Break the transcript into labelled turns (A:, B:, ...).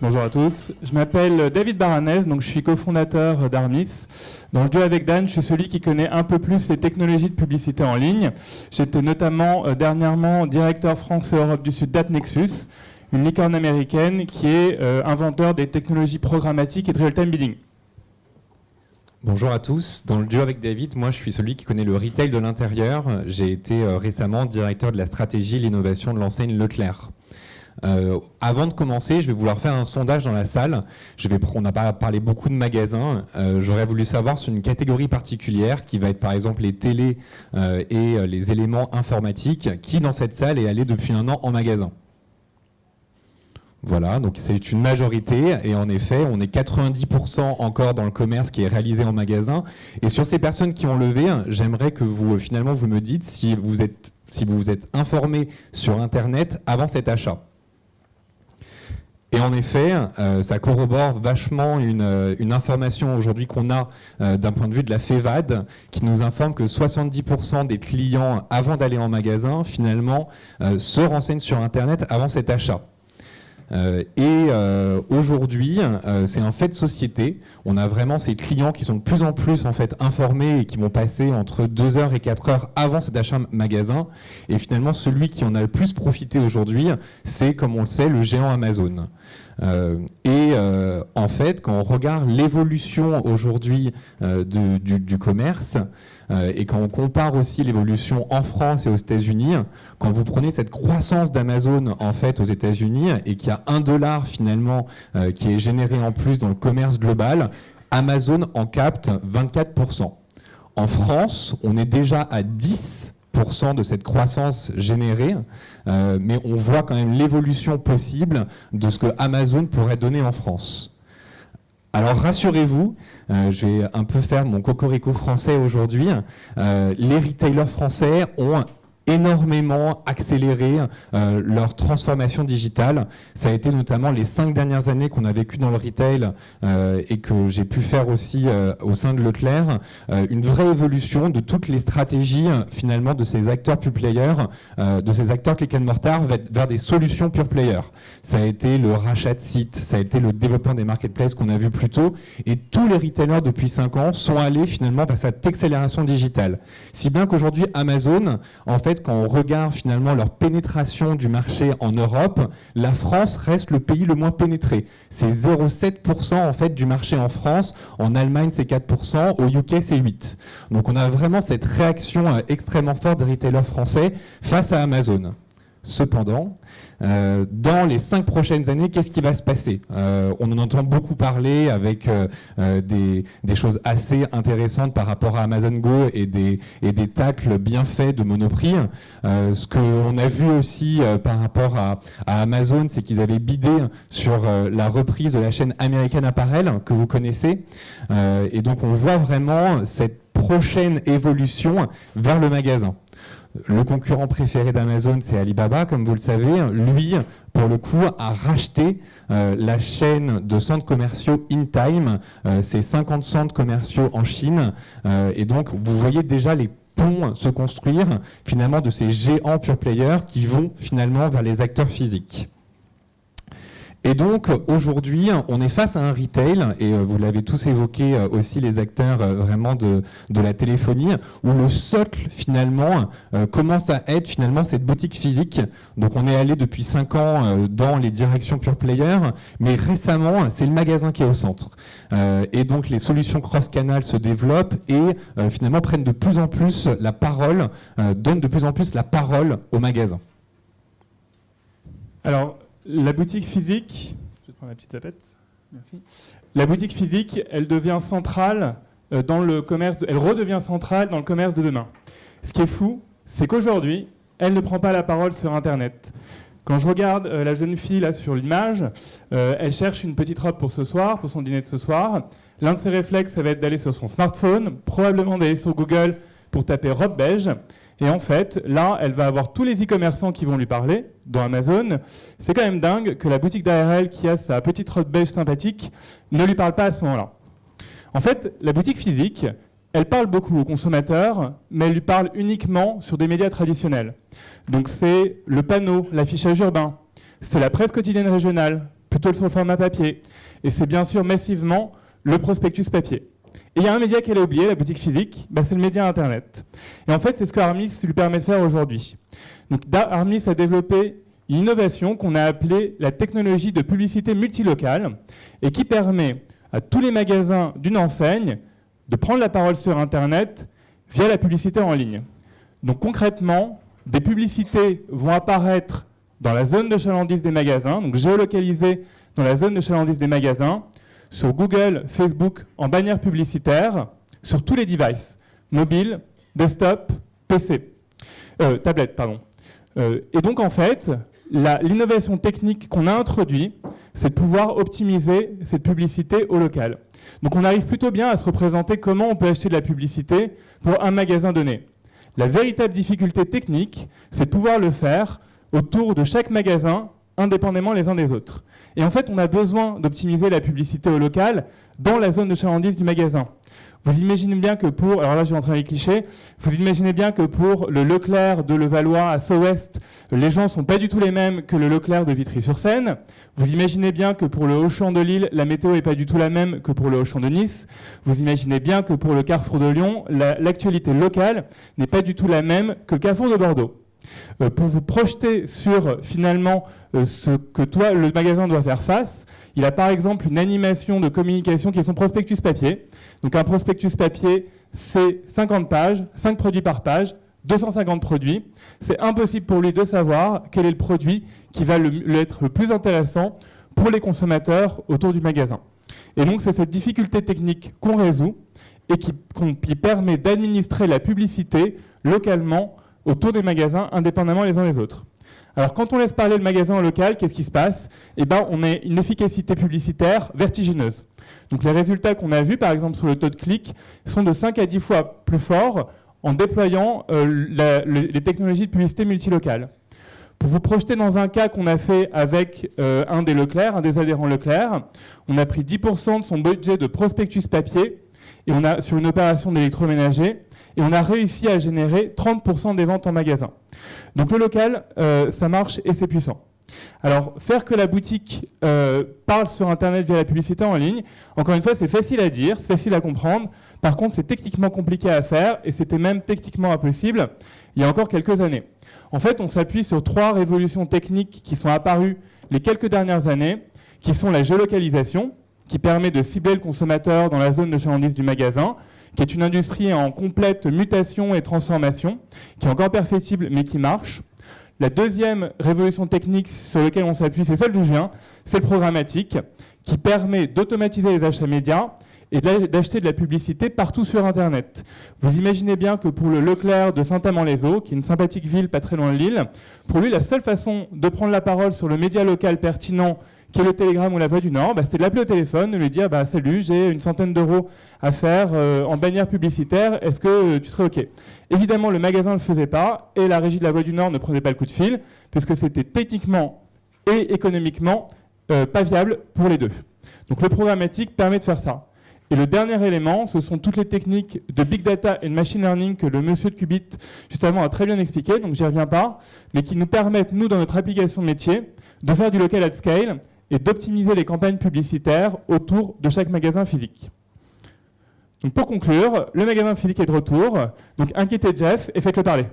A: Bonjour à tous, je m'appelle David Baranès, donc je suis cofondateur d'Armis. Dans le duo avec Dan, je suis celui qui connaît un peu plus les technologies de publicité en ligne. J'étais notamment dernièrement directeur France et Europe du Sud d'AppNexus, une licorne américaine qui est inventeur des technologies programmatiques et de real-time bidding.
B: Bonjour à tous, dans le duo avec David, moi je suis celui qui connaît le retail de l'intérieur. J'ai été récemment directeur de la stratégie et l'innovation de l'enseigne Leclerc. Avant de commencer, je vais vouloir faire un sondage dans la salle. On n'a pas parlé beaucoup de magasins. J'aurais voulu savoir sur une catégorie particulière qui va être par exemple les télés et les éléments informatiques. Qui dans cette salle est allé depuis un an en magasin ? Voilà, donc c'est une majorité et en effet, on est 90% encore dans le commerce qui est réalisé en magasin. Et sur ces personnes qui ont levé, j'aimerais que vous finalement vous me dites si vous vous êtes informé sur Internet avant cet achat. Et en effet, ça corrobore vachement une information aujourd'hui qu'on a d'un point de vue de la FEVAD, qui nous informe que 70% des clients, avant d'aller en magasin, finalement, se renseignent sur Internet avant cet achat. Aujourd'hui, c'est un fait de société. On a vraiment ces clients qui sont de plus en plus en fait informés et qui vont passer entre 2 heures et 4 heures avant cet achat magasin. Et finalement, celui qui en a le plus profité aujourd'hui, c'est, comme on le sait, le géant Amazon. En fait, quand on regarde l'évolution aujourd'hui du commerce, et quand on compare aussi l'évolution en France et aux États-Unis, quand vous prenez cette croissance d'Amazon en fait aux États-Unis et qu'il y a $1 finalement qui est généré en plus dans le commerce global, Amazon en capte 24%. En France, on est déjà à 10% de cette croissance générée, mais on voit quand même l'évolution possible de ce que Amazon pourrait donner en France. Alors rassurez-vous, je vais un peu faire mon cocorico français aujourd'hui. Les retailers français ont énormément accéléré leur transformation digitale. Ça a été notamment les 5 dernières années qu'on a vécu dans le retail et que j'ai pu faire aussi au sein de Leclerc, une vraie évolution de toutes les stratégies finalement de ces acteurs pure players, de ces acteurs click and mortar vers des solutions pure players. Ça a été le rachat de sites, ça a été le développement des marketplaces qu'on a vu plus tôt, et tous les retailers depuis 5 ans sont allés finalement vers cette accélération digitale. Si bien qu'aujourd'hui Amazon, en fait, quand on regarde finalement leur pénétration du marché en Europe, la France reste le pays le moins pénétré. C'est 0,7% en fait du marché en France. En Allemagne, c'est 4%. Au UK, c'est 8%. Donc on a vraiment cette réaction extrêmement forte des retailers français face à Amazon. Cependant, dans les 5 prochaines années, qu'est-ce qui va se passer ? On en entend beaucoup parler avec des choses assez intéressantes par rapport à Amazon Go et des tacles bien faits de Monoprix. Ce qu'on a vu aussi par rapport à Amazon, c'est qu'ils avaient bidé sur la reprise de la chaîne American Apparel que vous connaissez. Et donc on voit vraiment cette prochaine évolution vers le magasin. Le concurrent préféré d'Amazon, c'est Alibaba, comme vous le savez. Lui, pour le coup, a racheté la chaîne de centres commerciaux InTime. C'est 50 centres commerciaux en Chine. Et donc, vous voyez déjà les ponts se construire, finalement, de ces géants pure players qui vont finalement vers les acteurs physiques. Et donc aujourd'hui, on est face à un retail, et vous l'avez tous évoqué aussi les acteurs vraiment de la téléphonie, où le socle finalement commence à être finalement cette boutique physique. Donc on est allé depuis 5 ans dans les directions pure player, mais récemment c'est le magasin qui est au centre. Et donc les solutions cross-canal se développent et finalement prennent de plus en plus la parole, donnent de plus en plus la parole au magasin.
A: Alors, la boutique physique, je vais prendre la petite zapette. Merci. La boutique physique, elle devient centrale dans le commerce. Elle redevient centrale dans le commerce de demain. Ce qui est fou, c'est qu'aujourd'hui, elle ne prend pas la parole sur Internet. Quand je regarde la jeune fille là sur l'image, elle cherche une petite robe pour ce soir, pour son dîner de ce soir. L'un de ses réflexes, ça va être d'aller sur son smartphone, probablement d'aller sur Google pour taper robe beige. Et en fait, là, elle va avoir tous les e-commerçants qui vont lui parler, dont Amazon. C'est quand même dingue que la boutique derrière elle, qui a sa petite robe beige sympathique, ne lui parle pas à ce moment-là. En fait, la boutique physique, elle parle beaucoup aux consommateurs, mais elle lui parle uniquement sur des médias traditionnels. Donc c'est le panneau, l'affichage urbain, c'est la presse quotidienne régionale, plus plutôt sur le format papier. Et c'est bien sûr massivement le prospectus papier. Et il y a un média qu'elle a oublié, la boutique physique, c'est le média Internet. Et en fait, c'est ce que Armis lui permet de faire aujourd'hui. Donc Armis a développé une innovation qu'on a appelée la technologie de publicité multilocale et qui permet à tous les magasins d'une enseigne de prendre la parole sur Internet via la publicité en ligne. Donc concrètement, des publicités vont apparaître dans la zone de chalandise des magasins, donc géolocalisées dans la zone de chalandise des magasins, sur Google, Facebook, en bannière publicitaire, sur tous les devices, mobile, desktop, PC, tablette, pardon. Et donc en fait, l'innovation technique qu'on a introduite, c'est de pouvoir optimiser cette publicité au local. Donc on arrive plutôt bien à se représenter comment on peut acheter de la publicité pour un magasin donné. La véritable difficulté technique, c'est de pouvoir le faire autour de chaque magasin, indépendamment les uns des autres. Et en fait, on a besoin d'optimiser la publicité au local dans la zone de chalandise du magasin. Vous imaginez bien que pour, alors là je vais rentrer dans les clichés, vous imaginez bien que pour le Leclerc de Levallois à Sceaux-Ouest, les gens ne sont pas du tout les mêmes que le Leclerc de Vitry-sur-Seine. Vous imaginez bien que pour le Auchan de Lille, la météo n'est pas du tout la même que pour le Auchan de Nice. Vous imaginez bien que pour le Carrefour de Lyon, l'actualité locale n'est pas du tout la même que le Carrefour de Bordeaux. Pour vous projeter sur finalement ce que le magasin doit faire face, il a par exemple une animation de communication qui est son prospectus papier. Donc un prospectus papier, c'est 50 pages, 5 produits par page, 250 produits. C'est impossible pour lui de savoir quel est le produit qui va être le plus intéressant pour les consommateurs autour du magasin. Et donc c'est cette difficulté technique qu'on résout et qui permet d'administrer la publicité localement autour des magasins, indépendamment les uns des autres. Alors, quand on laisse parler le magasin en local, qu'est-ce qui se passe ? On a une efficacité publicitaire vertigineuse. Donc, les résultats qu'on a vus, par exemple, sur le taux de clic, sont de 5 à 10 fois plus forts en déployant les technologies de publicité multilocale. Pour vous projeter dans un cas qu'on a fait avec un des adhérents Leclerc, on a pris 10% de son budget de prospectus papier et on a sur une opération d'électroménager, et on a réussi à générer 30% des ventes en magasin. Donc le local, ça marche et c'est puissant. Alors, faire que la boutique parle sur Internet via la publicité en ligne, encore une fois, c'est facile à dire, c'est facile à comprendre. Par contre, c'est techniquement compliqué à faire et c'était même techniquement impossible il y a encore quelques années. En fait, on s'appuie sur 3 révolutions techniques qui sont apparues les quelques dernières années, qui sont la géolocalisation, qui permet de cibler le consommateur dans la zone de chalandise du magasin, qui est une industrie en complète mutation et transformation, qui est encore perfectible mais qui marche. La deuxième révolution technique sur laquelle on s'appuie, c'est celle d'où je viens, c'est le programmatique, qui permet d'automatiser les achats médias et d'acheter de la publicité partout sur Internet. Vous imaginez bien que pour le Leclerc de Saint-Amand-les-Eaux, qui est une sympathique ville pas très loin de Lille, pour lui, la seule façon de prendre la parole sur le média local pertinent qui est le Télégramme ou la Voix du Nord, c'était de l'appeler au téléphone, de lui dire « Salut, j'ai une centaine d'euros à faire en bannière publicitaire, est-ce que tu serais OK ?» Évidemment, le magasin ne le faisait pas et la régie de la Voix du Nord ne prenait pas le coup de fil puisque c'était techniquement et économiquement pas viable pour les deux. Donc le programmatique permet de faire ça. Et le dernier élément, ce sont toutes les techniques de big data et de machine learning que le monsieur de Qubit, juste avant, a très bien expliqué, donc j'y reviens pas, mais qui nous permettent, nous, dans notre application métier, de faire du local at scale et d'optimiser les campagnes publicitaires autour de chaque magasin physique. Donc pour conclure, le magasin physique est de retour, donc inquiétez Jeff et faites-le parler.